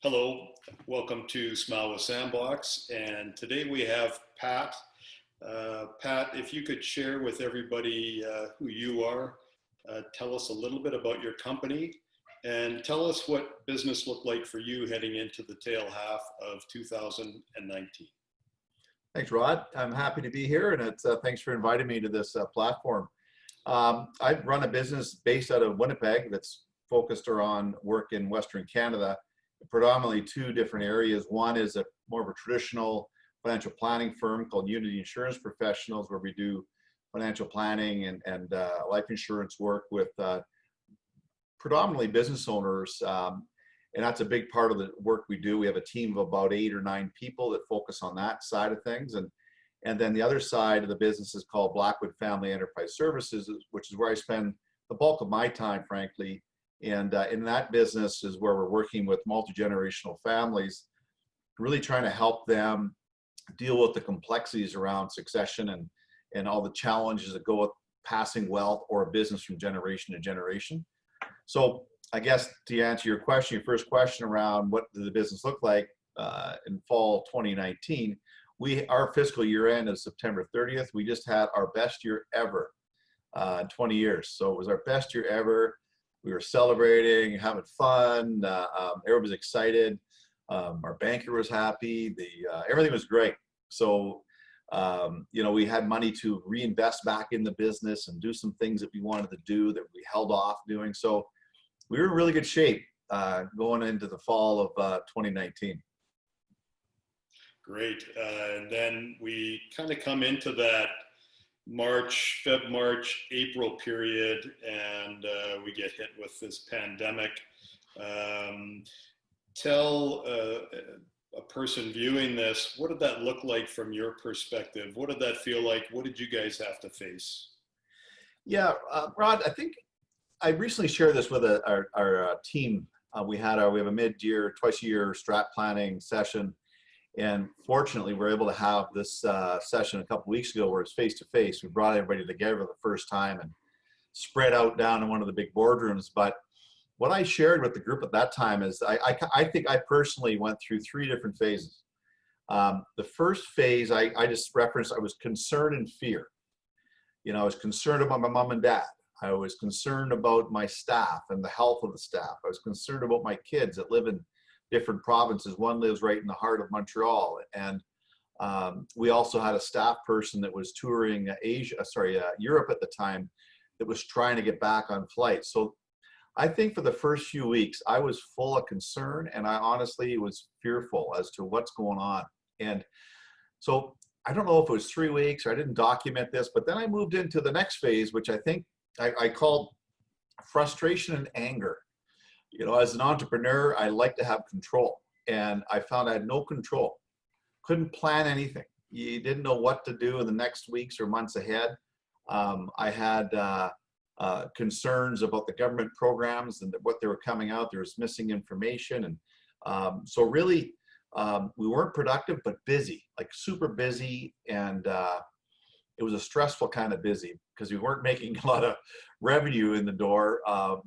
Hello, welcome to Smile with Sandbox, and today we have Pat. Pat, if you could share with everybody who you are, tell us a little bit about your company, and tell us what business looked like for you heading into the tail half of 2019. Thanks, Rod. I'm happy to be here, and thanks for inviting me to this platform. I run a business based out of Winnipeg that's focused around work in Western Canada, predominantly two different areas. One is more of a traditional financial planning firm called Unity Insurance Professionals, where we do financial planning and life insurance work with predominantly business owners. And that's a big part of the work we do. We have a team of about 8 or 9 people that focus on that side of things. And then the other side of the business is called Blackwood Family Enterprise Services, which is where I spend the bulk of my time, frankly. And in that business is where we're working with multi-generational families, really trying to help them deal with the complexities around succession and all the challenges that go with passing wealth or a business from generation to generation. So I guess to answer your question, your first question around what did the business look like in fall 2019, our fiscal year end is September 30th. We just had our best year ever in 20 years. So it was our best year ever. We were celebrating, having fun. Everyone was excited. Our banker was happy. Everything was great. So, we had money to reinvest back in the business and do some things that we wanted to do that we held off doing. So we were in really good shape going into the fall of 2019. Great. And then we kind of come into that March, April period, and we get hit with this pandemic. Tell a person viewing this, what did that look like from your perspective? What did that feel like? What did you guys have to face? Yeah, Rod, I think I recently shared this with our team. We have a mid-year, twice-a-year strat planning session. And fortunately, we're able to have this session a couple weeks ago where it's face-to-face. We brought everybody together the first time and spread out down in one of the big boardrooms. But what I shared with the group at that time is I think I personally went through 3 different phases. The first phase I just referenced, I was concern and fear. I was concerned about my mom and dad. I was concerned about my staff and the health of the staff. I was concerned about my kids that live in different provinces. One lives right in the heart of Montreal, and we also had a staff person that was touring Europe at the time that was trying to get back on flights. So I think for the first few weeks, I was full of concern, and I honestly was fearful as to what's going on. And so I don't know if it was 3 weeks or I didn't document this, but then I moved into the next phase, which I think I called frustration and anger. As an entrepreneur, I like to have control, and I found I had no control. Couldn't plan anything. You didn't know what to do in the next weeks or months ahead. I had concerns about the government programs and what they were coming out. There was missing information, and so really, we weren't productive, but busy, like super busy, and it was a stressful kind of busy because we weren't making a lot of revenue in the door,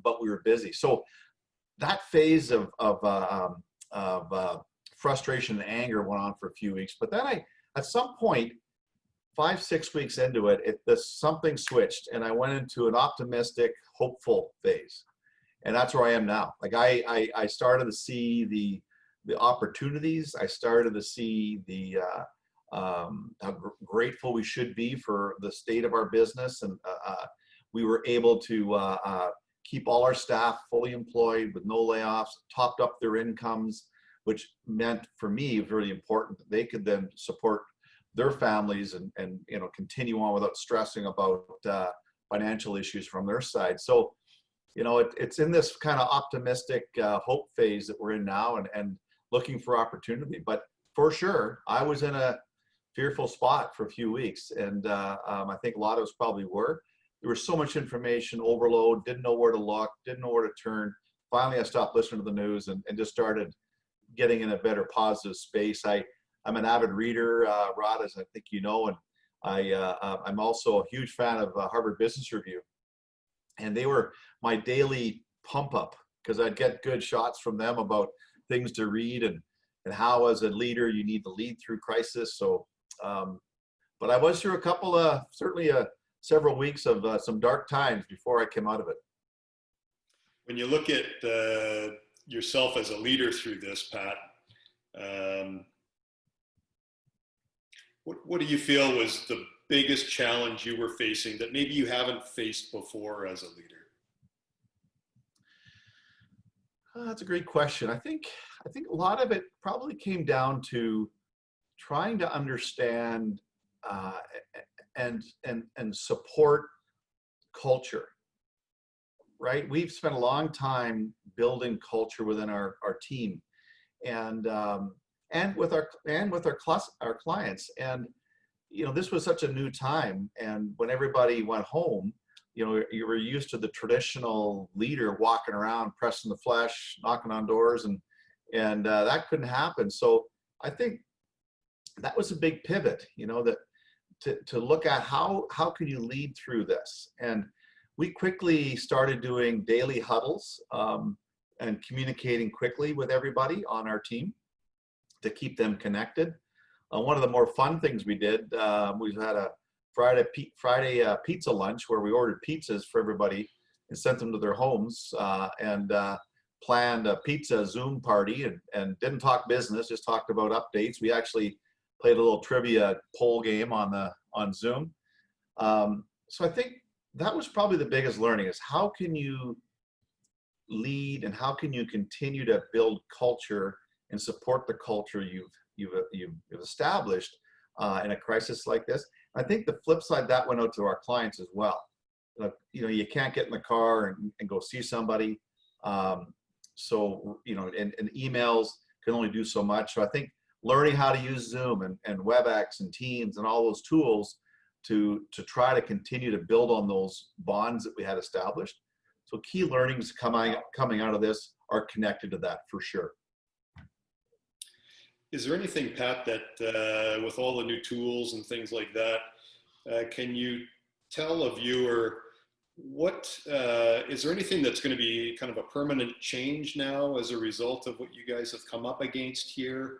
but we were busy. So that phase of frustration and anger went on for a few weeks. But then at some point, 5-6 weeks into it, something switched, and I went into an optimistic, hopeful phase. And that's where I am now. Like I started to see the opportunities. I started to see how grateful we should be for the state of our business, and we were able to keep all our staff fully employed with no layoffs, topped up their incomes, which meant for me really important that they could then support their families and continue on without stressing about financial issues from their side. So it's in this kind of optimistic hope phase that we're in now, and looking for opportunity. But for sure, I was in a fearful spot for a few weeks, and I think a lot of us probably were. There was so much information overload, didn't know where to look, didn't know where to turn. Finally, I stopped listening to the news and just started getting in a better positive space. I'm an avid reader, Rod, as I think you know, and I'm also a huge fan of Harvard Business Review. And they were my daily pump up because I'd get good shots from them about things to read, and how as a leader you need to lead through crisis. So, but I was through a couple of, certainly several weeks of some dark times before I came out of it. When you look at yourself as a leader through this, Pat, um, what do you feel was the biggest challenge you were facing that maybe you haven't faced before as a leader? That's a great question. I think a lot of it probably came down to trying to understand uh, and support culture. Right? We've spent a long time building culture within our team, and with our clients. And this was such a new time, and when everybody went home, you were used to the traditional leader walking around pressing the flesh, knocking on doors, and that couldn't happen. So I think that was a big pivot, that to look at how can you lead through this. And we quickly started doing daily huddles, and communicating quickly with everybody on our team to keep them connected. One of the more fun things we did, we had a Friday pizza lunch where we ordered pizzas for everybody and sent them to their homes, and planned a pizza Zoom party, and didn't talk business, just talked about updates. We actually played a little trivia poll game on Zoom. So I think that was probably the biggest learning, is how can you lead and how can you continue to build culture and support the culture you've established in a crisis like this. I think the flip side that went out to our clients as well. You can't get in the car and go see somebody. So, and emails can only do so much. So I think learning how to use Zoom and WebEx and Teams and all those tools to try to continue to build on those bonds that we had established. So key learnings coming out of this are connected to that for sure. Is there anything, Pat, that with all the new tools and things like that, can you tell a viewer is there anything that's going to be kind of a permanent change now as a result of what you guys have come up against here,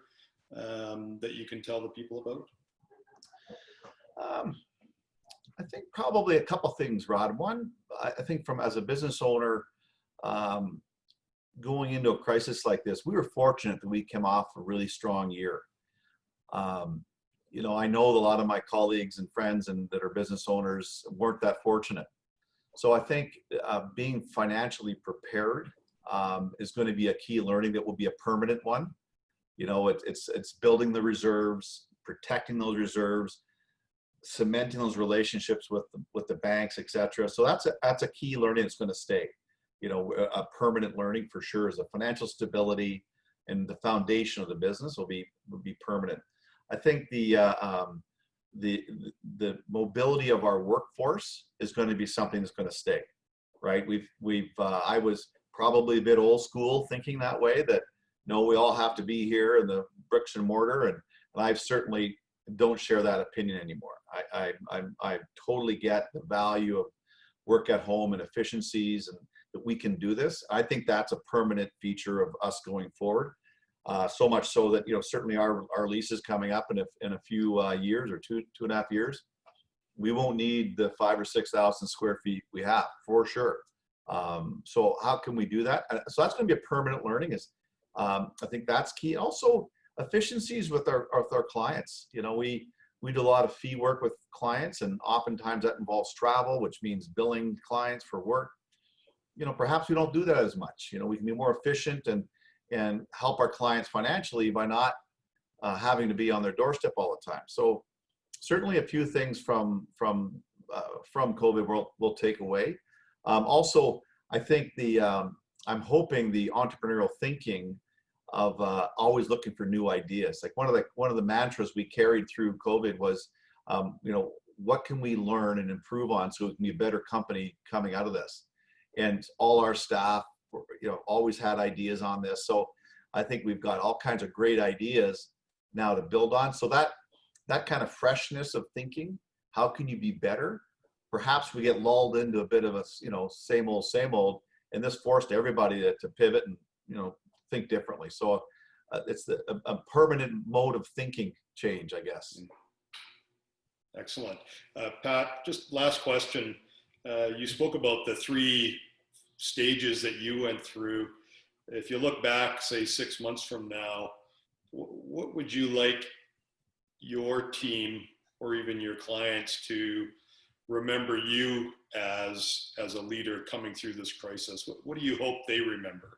that you can tell the people about? I think probably a couple things, Rod. One, I think as a business owner, going into a crisis like this, we were fortunate that we came off a really strong year. I know a lot of my colleagues and friends that are business owners weren't that fortunate. So I think being financially prepared is going to be a key learning that will be a permanent one. It's building the reserves, protecting those reserves, cementing those relationships with the banks, et cetera. So that's a key learning that's going to stay. A permanent learning for sure is the financial stability, and the foundation of the business will be permanent. I think the mobility of our workforce is going to be something that's going to stay, right? I was probably a bit old school thinking that way, that no, we all have to be here in the bricks and mortar, and I certainly don't share that opinion anymore. I totally get the value of work at home and efficiencies, and that we can do this. I think that's a permanent feature of us going forward. So much so that certainly our lease is coming up in a few years, or two and a half years. We won't need the 5,000 or 6,000 square feet we have for sure. So how can we do that? So that's going to be a permanent learning. I think that's key. Also, efficiencies with our clients. We do a lot of fee work with clients, and oftentimes that involves travel, which means billing clients for work. Perhaps we don't do that as much. We can be more efficient and help our clients financially by not having to be on their doorstep all the time. So certainly a few things from COVID we'll take away. Also, I think I'm hoping the entrepreneurial thinking of always looking for new ideas. Like one of the mantras we carried through COVID was, what can we learn and improve on so we can be a better company coming out of this? And all our staff, always had ideas on this. So I think we've got all kinds of great ideas now to build on. So that kind of freshness of thinking, how can you be better? Perhaps we get lulled into a bit of a, same old, and this forced everybody to pivot and, think differently. So it's a permanent mode of thinking change, I guess. Excellent. Pat, just last question. You spoke about the 3 stages that you went through. If you look back, say 6 months from now, what would you like your team or even your clients to remember you as a leader coming through this crisis? What do you hope they remember?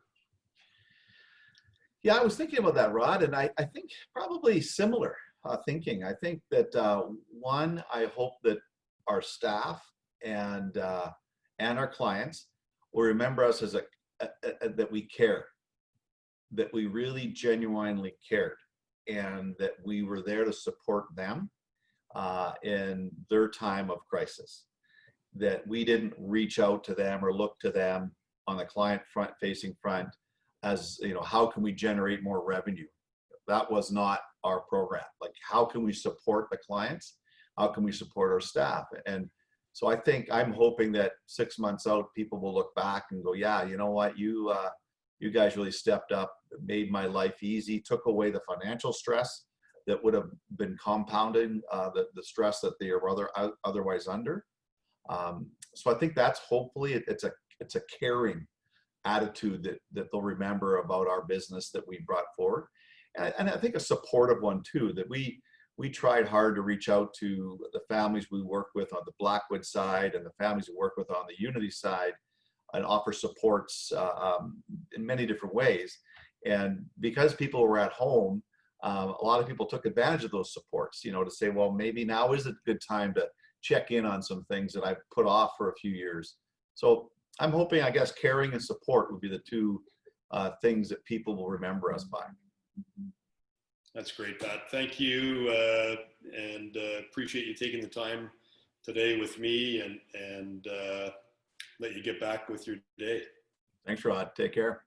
Yeah, I was thinking about that, Rod, and I think probably similar thinking. I think that one, I hope that our staff and our clients will remember us as that we care, that we really genuinely cared, and that we were there to support them in their time of crisis. That we didn't reach out to them or look to them on the client facing front as, how can we generate more revenue? That was not our program. Like, how can we support the clients? How can we support our staff? And so I'm hoping that 6 months out, people will look back and go, yeah, you know what, you guys really stepped up, made my life easy, took away the financial stress that would have been compounding the stress that they are otherwise under. So I think that's hopefully it's a caring attitude that they'll remember about our business that we brought forward, and I think a supportive one too. That we tried hard to reach out to the families we work with on the Blackwood side and the families we work with on the Unity side, and offer supports in many different ways. And because people were at home, a lot of people took advantage of those supports. To say, well, maybe now is a good time to check in on some things that I've put off for a few years. So I'm hoping, I guess, caring and support would be the 2 things that people will remember us by. That's great, Pat. Thank you, and appreciate you taking the time today with me, and let you get back with your day. Thanks, Rod. Take care.